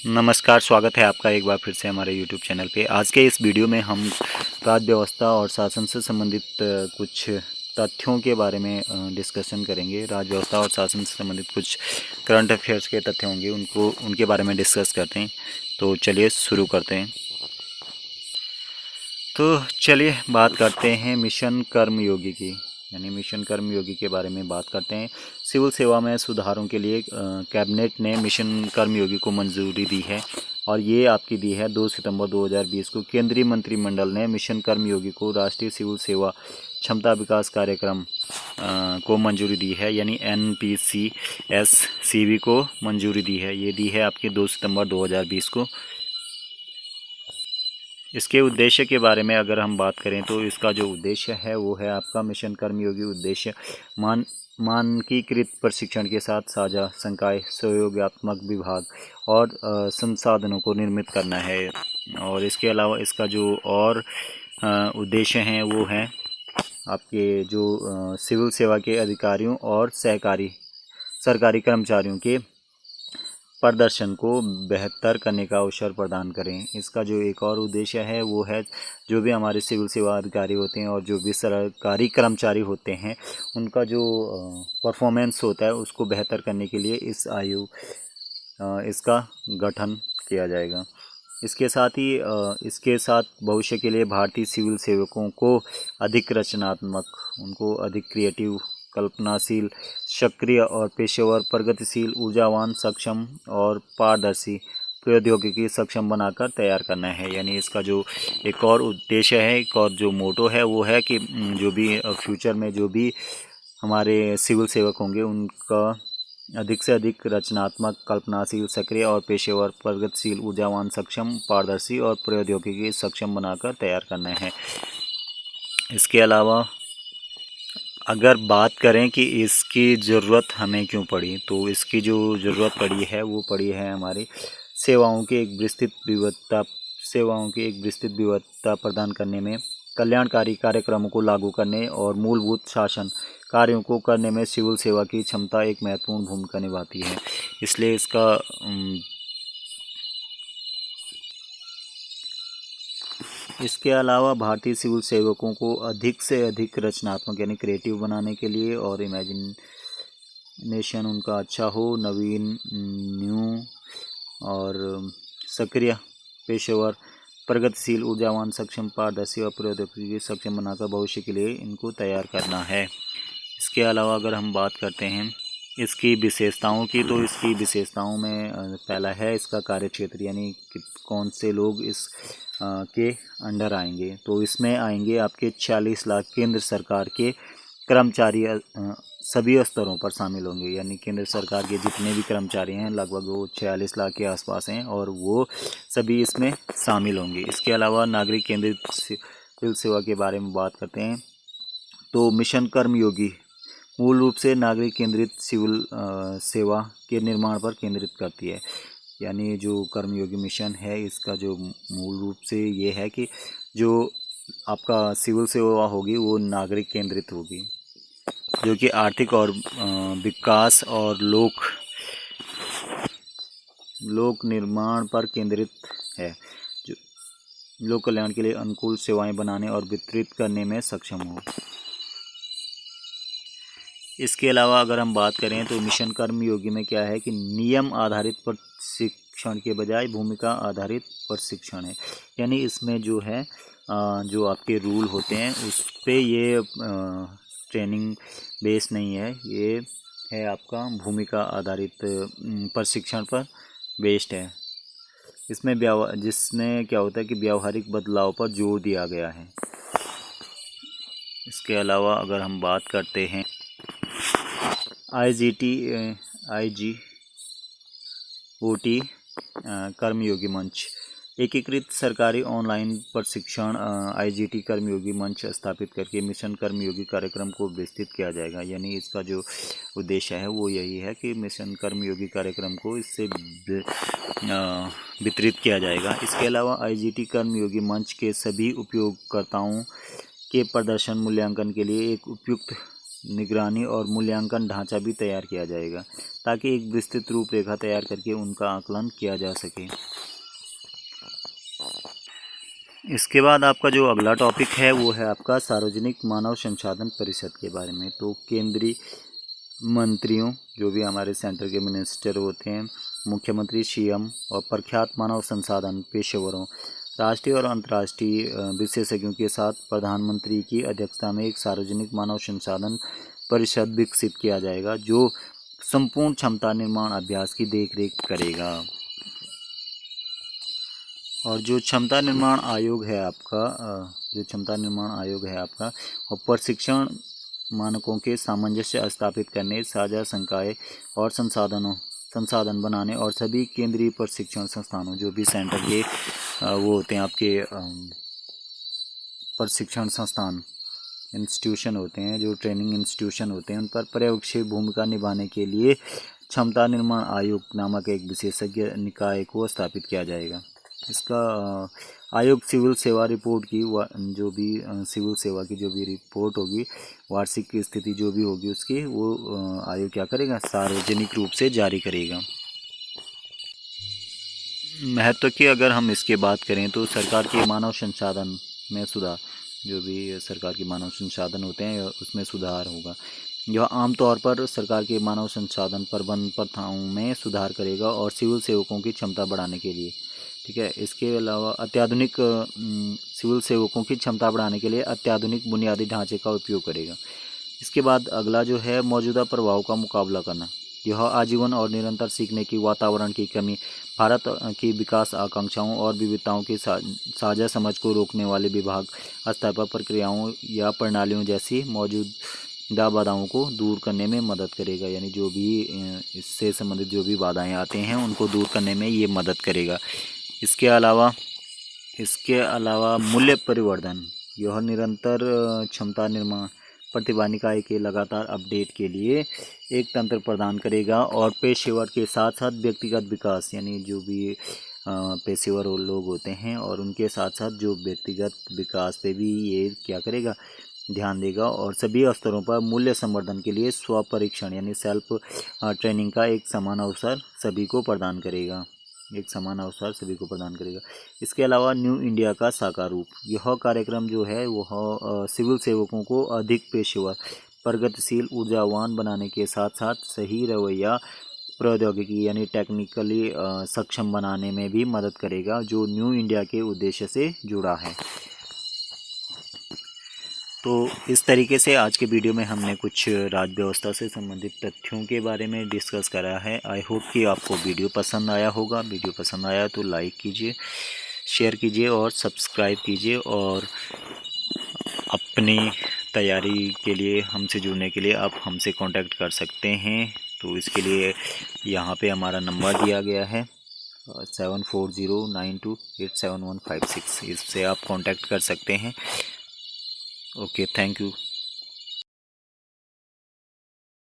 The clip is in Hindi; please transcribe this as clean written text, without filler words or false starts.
नमस्कार, स्वागत है आपका एक बार फिर से हमारे YouTube चैनल पे। आज के इस वीडियो में हम राज्य व्यवस्था और शासन से संबंधित कुछ तथ्यों के बारे में डिस्कशन करेंगे। राज्य व्यवस्था और शासन से संबंधित कुछ करंट अफेयर्स के तथ्य होंगे, उनके बारे में डिस्कस करते हैं। तो चलिए शुरू करते हैं। तो चलिए बात करते हैं मिशन कर्मयोगी की, यानी मिशन कर्मयोगी के बारे में बात करते हैं। सिविल सेवा में सुधारों के लिए कैबिनेट ने मिशन कर्मयोगी को मंजूरी दी है और ये आपकी दी है 2 सितंबर 2020 को। केंद्रीय मंत्रिमंडल ने मिशन कर्मयोगी को राष्ट्रीय सिविल सेवा क्षमता विकास कार्यक्रम को मंजूरी दी है, यानी NPCSCV को मंजूरी दी है। ये दी है आपकी 2 सितंबर 2020 को। इसके उद्देश्य के बारे में अगर हम बात करें तो इसका जो उद्देश्य है वो है आपका मिशन कर्मयोगी उद्देश्य मानकीकृत प्रशिक्षण के साथ साझा संकाय सहयोगात्मक विभाग और संसाधनों को निर्मित करना है। और इसके अलावा इसका जो और उद्देश्य हैं वो हैं आपके जो सिविल सेवा के अधिकारियों और सरकारी कर्मचारियों के प्रदर्शन को बेहतर करने का अवसर प्रदान करें। इसका जो एक और उद्देश्य है वो है जो भी हमारे सिविल सेवा अधिकारी होते हैं और जो भी सरकारी कर्मचारी होते हैं उनका जो परफॉर्मेंस होता है उसको बेहतर करने के लिए इसका गठन किया जाएगा। इसके साथ भविष्य के लिए भारतीय सिविल सेवकों को अधिक रचनात्मक, उनको अधिक क्रिएटिव, कल्पनाशील, सक्रिय और पेशेवर, प्रगतिशील, ऊर्जावान, सक्षम और पारदर्शी प्रौद्योगिकी सक्षम बनाकर तैयार करना है। यानी इसका जो एक और उद्देश्य है, एक और जो मोटो है वो है कि जो भी फ्यूचर में जो भी हमारे सिविल सेवक होंगे उनका अधिक से अधिक रचनात्मक, कल्पनाशील, सक्रिय और पेशेवर, प्रगतिशील, ऊर्जावान, सक्षम, पारदर्शी और प्रौद्योगिकी सक्षम बनाकर तैयार करना है। इसके अलावा अगर बात करें कि इसकी ज़रूरत हमें क्यों पड़ी, तो इसकी जो ज़रूरत पड़ी है वो पड़ी है हमारी सेवाओं की एक विस्तृत विविधता प्रदान करने में, कल्याणकारी कार्यक्रमों को लागू करने और मूलभूत शासन कार्यों को करने में सिविल सेवा की क्षमता एक महत्वपूर्ण भूमिका निभाती है। इसलिए इसके अलावा भारतीय सिविल सेवकों को अधिक से अधिक रचनात्मक यानी क्रिएटिव बनाने के लिए और इमेजिनेशन उनका अच्छा हो, नवीन, न्यू और सक्रिय, पेशेवर, प्रगतिशील, ऊर्जावान, सक्षम, पारदर्शी और प्रौद्योगिकी सक्षम बनाकर भविष्य के लिए इनको तैयार करना है। इसके अलावा अगर हम बात करते हैं इसकी विशेषताओं की, तो इसकी विशेषताओं में पहला है इसका कार्यक्षेत्र, यानी कौन से लोग इस के अंडर आएंगे। तो इसमें आएंगे आपके 46 लाख केंद्र सरकार के कर्मचारी सभी स्तरों पर शामिल होंगे। यानी केंद्र सरकार के जितने भी कर्मचारी हैं लगभग वो 46 लाख के आसपास हैं और वो सभी इसमें शामिल होंगे। इसके अलावा नागरिक केंद्रित सिविल सेवा के बारे में बात करते हैं तो मिशन कर्मयोगी मूल रूप से नागरिक केंद्रित सिविल सेवा के निर्माण पर केंद्रित करती है। यानी जो कर्मयोगी मिशन है इसका जो मूल रूप से ये है कि जो आपका सिविल सेवा होगी वो नागरिक केंद्रित होगी, जो कि आर्थिक और विकास और लोक निर्माण पर केंद्रित है, जो लोक कल्याण के लिए अनुकूल सेवाएं बनाने और वितरित करने में सक्षम हो। इसके अलावा अगर हम बात करें तो मिशन कर्मयोगी में क्या है कि नियम आधारित प्रशिक्षण के बजाय भूमिका आधारित प्रशिक्षण है। यानी इसमें जो है जो आपके रूल होते हैं उस पे ये ट्रेनिंग बेस नहीं है, ये है आपका भूमिका आधारित प्रशिक्षण पर बेस्ड है। जिसमें क्या होता है कि व्यावहारिक बदलाव पर जोर दिया गया है। इसके अलावा अगर हम बात करते हैं IGOT कर्मयोगी मंच, एकीकृत सरकारी ऑनलाइन प्रशिक्षण IGT कर्मयोगी मंच स्थापित करके मिशन कर्मयोगी कार्यक्रम को विस्तृत किया जाएगा। यानी इसका जो उद्देश्य है वो यही है कि मिशन कर्मयोगी कार्यक्रम को इससे वितरित किया जाएगा। इसके अलावा IGT कर्मयोगी मंच के सभी उपयोगकर्ताओं के प्रदर्शन मूल्यांकन के लिए एक उपयुक्त निगरानी और मूल्यांकन ढांचा भी तैयार किया जाएगा, ताकि एक विस्तृत रूपरेखा तैयार करके उनका आकलन किया जा सके। इसके बाद आपका जो अगला टॉपिक है वो है आपका सार्वजनिक मानव संसाधन परिषद के बारे में। तो केंद्रीय मंत्रियों, जो भी हमारे सेंटर के मिनिस्टर होते हैं, मुख्यमंत्री, सीएम और प्रख्यात मानव संसाधन पेशेवरों, राष्ट्रीय और अंतर्राष्ट्रीय विशेषज्ञों के साथ प्रधानमंत्री की अध्यक्षता में एक सार्वजनिक मानव संसाधन परिषद विकसित किया जाएगा, जो संपूर्ण क्षमता निर्माण अभ्यास की देखरेख करेगा। और जो क्षमता निर्माण आयोग है आपका और प्रशिक्षण मानकों के सामंजस्य स्थापित करने, साझा संकाय और संसाधन बनाने और सभी केंद्रीय प्रशिक्षण संस्थानों, जो भी सेंटर के वो होते हैं आपके प्रशिक्षण संस्थान, इंस्टीट्यूशन होते हैं, जो ट्रेनिंग इंस्टीट्यूशन होते हैं, उन पर पर्यवेक्षी भूमिका निभाने के लिए क्षमता निर्माण आयोग नामक एक विशेषज्ञ निकाय को स्थापित किया जाएगा। इसका आयोग सिविल सेवा रिपोर्ट की जो भी सिविल सेवा की जो भी रिपोर्ट होगी, वार्षिक की स्थिति जो भी होगी उसकी, वो आयोग क्या करेगा, सार्वजनिक रूप से जारी करेगा। महत्व की अगर हम इसके बात करें तो सरकार के मानव संसाधन में सुधार, जो भी सरकार के मानव संसाधन होते हैं उसमें सुधार होगा। यह आमतौर पर सरकार के मानव संसाधन प्रबंधन प्रथाओं में सुधार करेगा और सिविल सेवकों की क्षमता बढ़ाने के लिए, ठीक है। इसके अलावा अत्याधुनिक सिविल सेवकों की क्षमता बढ़ाने के लिए अत्याधुनिक बुनियादी ढांचे का उपयोग करेगा। इसके बाद अगला जो है मौजूदा प्रभाव का मुकाबला करना। यह आजीवन और निरंतर सीखने की वातावरण की कमी, भारत की विकास आकांक्षाओं और विविधताओं की साझा समझ को रोकने वाले विभाग स्तर पर प्रक्रियाओं या प्रणालियों जैसी मौजूदा बाधाओं को दूर करने में मदद करेगा। यानी जो भी इससे संबंधित जो भी बाधाएं आते हैं उनको दूर करने में ये मदद करेगा। इसके अलावा मूल्य परिवर्धन, यह निरंतर क्षमता निर्माण प्रतिभा निकाय के लगातार अपडेट के लिए एक तंत्र प्रदान करेगा और पेशेवर के साथ साथ व्यक्तिगत विकास, यानी जो भी पेशेवर लोग होते हैं और उनके साथ साथ जो व्यक्तिगत विकास पे भी ये क्या करेगा, ध्यान देगा और सभी स्तरों पर मूल्य संवर्धन के लिए स्व परीक्षण यानी सेल्फ ट्रेनिंग का एक समान अवसर सभी को प्रदान करेगा। इसके अलावा न्यू इंडिया का साकार रूप, यह कार्यक्रम जो है वह सिविल सेवकों को अधिक पेशेवर, प्रगतिशील, ऊर्जावान बनाने के साथ साथ सही रवैया, प्रौद्योगिकी यानी टेक्निकली सक्षम बनाने में भी मदद करेगा, जो न्यू इंडिया के उद्देश्य से जुड़ा है। तो इस तरीके से आज के वीडियो में हमने कुछ राज्य व्यवस्था से संबंधित तथ्यों के बारे में डिस्कस करा है। आई होप कि आपको वीडियो पसंद आया होगा। वीडियो पसंद आया तो लाइक कीजिए, शेयर कीजिए और सब्सक्राइब कीजिए। और अपनी तैयारी के लिए हमसे जुड़ने के लिए आप हमसे कांटेक्ट कर सकते हैं। तो इसके लिए यहाँ पे हमारा नंबर दिया गया है 7409287156, इससे आप कांटेक्ट कर सकते हैं। Okay, thank you.